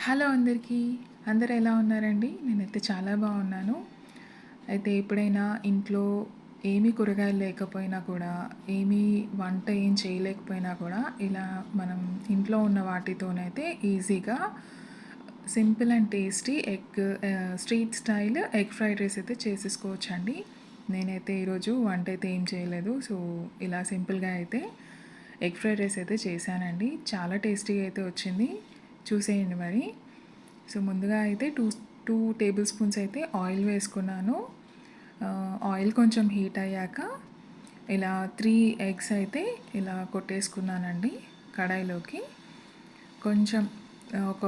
Hello అందరికీ. అందరూ ఎలా ఉన్నారండి? నేనైతే చాలా బాగున్నాను. అయితే ఎప్పుడైనా ఇంట్లో ఏమీ కూరగాయలు లేకపోయినా కూడా, వంట ఏం చేయలేకపోయినా కూడా, ఇలా మనం ఇంట్లో ఉన్న వాటితోనైతే ఈజీగా simple and tasty street style egg fried rice అయితే చేసేసుకోవచ్చండి. నేనైతే ఈరోజు వంట అయితే ఏం చేయలేదు. సో, ఇలా సింపుల్‌గా అయితే ఎగ్ ఫ్రైడ్ రైస్ అయితే చేశానండి. చాలా టేస్టీగా అయితే వచ్చింది. చూసేయండి మరి. సో ముందుగా అయితే టూ టేబుల్ స్పూన్స్ అయితే ఆయిల్ వేసుకున్నాను. ఆయిల్ కొంచెం హీట్ అయ్యాక ఇలా 3 ఎగ్స్ అయితే ఇలా కొట్టేసుకున్నానండి కడాయిలోకి. కొంచెం ఒక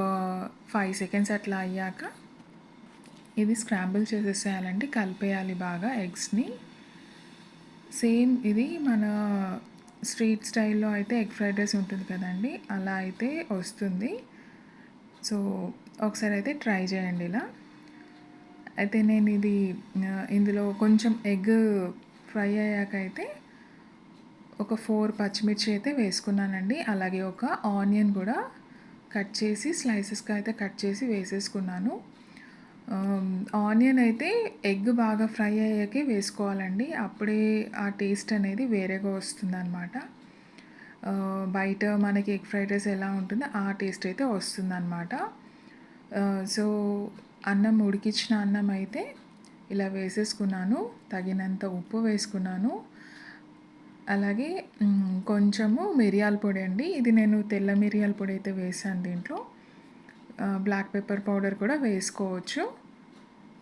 5 సెకండ్స్ అట్లా అయ్యాక ఇది స్క్రాంబుల్ చేసేసేయాలండి. కలిపేయాలి బాగా ఎగ్స్ని. సేమ్ ఇది మన స్ట్రీట్ స్టైల్లో అయితే ఎగ్ ఫ్రైడ్ రైస్ ఉంటుంది కదండి, అలా అయితే వస్తుంది. సో ఒకసారి అయితే ట్రై చేయండి ఇలా. అయితే నేను ఇందులో కొంచెం ఎగ్ ఫ్రై అయ్యాక అయితే ఒక 4 పచ్చిమిర్చి అయితే వేసుకున్నానండి. అలాగే ఒక ఆనియన్ కూడా కట్ చేసి స్లైసెస్గా అయితే కట్ చేసి వేసేసుకున్నాను. ఆనియన్ అయితే ఎగ్ బాగా ఫ్రై అయ్యాకే వేసుకోవాలండి. అప్పుడే ఆ టేస్ట్ అనేది వేరేగా వస్తుందన్నమాట. బయట మనకి ఎగ్ ఫ్రైడ్ రైస్ ఎలా ఉంటుందో ఆ టేస్ట్ అయితే వస్తుందన్నమాట. సో ఉడికించిన అన్నం అయితే ఇలా వేసేసుకున్నాను. తగినంత ఉప్పు వేసుకున్నాను. అలాగే కొంచెము మిరియాల పొడి అండి. ఇది నేను తెల్ల మిరియాల పొడి అయితే వేసాను దీంట్లో. బ్లాక్ పెప్పర్ పౌడర్ కూడా వేసుకోవచ్చు,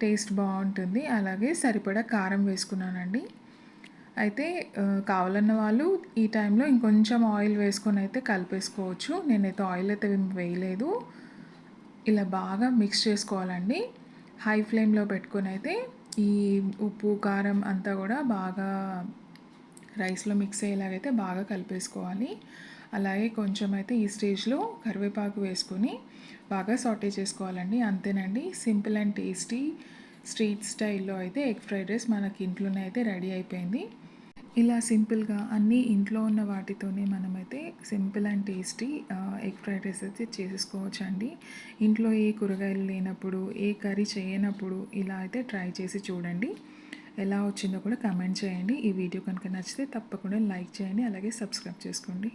టేస్ట్ బాగుంటుంది. అలాగే సరిపడా కారం వేసుకున్నానండి. అయితే కావాలన్న వాళ్ళు ఈ టైంలో ఇంకొంచెం ఆయిల్ వేసుకొని అయితే కలిపేసుకోవచ్చు. నేనైతే ఆయిల్ అయితే వేయలేదు. ఇలా బాగా మిక్స్ చేసుకోవాలండి. హై ఫ్లేమ్లో పెట్టుకొని అయితే ఈ ఉప్పు కారం అంతా కూడా బాగా రైస్లో మిక్స్ అయ్యేలాగైతే బాగా కలిపేసుకోవాలి. అలాగే కొంచెం అయితే ఈ స్టేజ్లో కరివేపాకు వేసుకొని బాగా సాటే చేసుకోవాలండి. అంతేనండి, సింపుల్ అండ్ టేస్టీ స్ట్రీట్ స్టైల్లో అయితే ఎగ్ ఫ్రైడ్ రైస్ మనకి ఇంట్లోనే అయితే రెడీ అయిపోయింది. ఇలా సింపుల్గా అన్నీ ఇంట్లో ఉన్న వాటితోనే మనమైతే simple and tasty egg fried rice అయితే చేసేసుకోవచ్చండి. ఇంట్లో ఏ కూరగాయలు లేనప్పుడు, ఏ కర్రీ చేయనప్పుడు ఇలా అయితే ట్రై చేసి చూడండి. ఎలా వచ్చిందో కూడా కమెంట్ చేయండి. ఈ వీడియో కనుక నచ్చితే తప్పకుండా లైక్ చేయండి, అలాగే సబ్స్క్రైబ్ చేసుకోండి.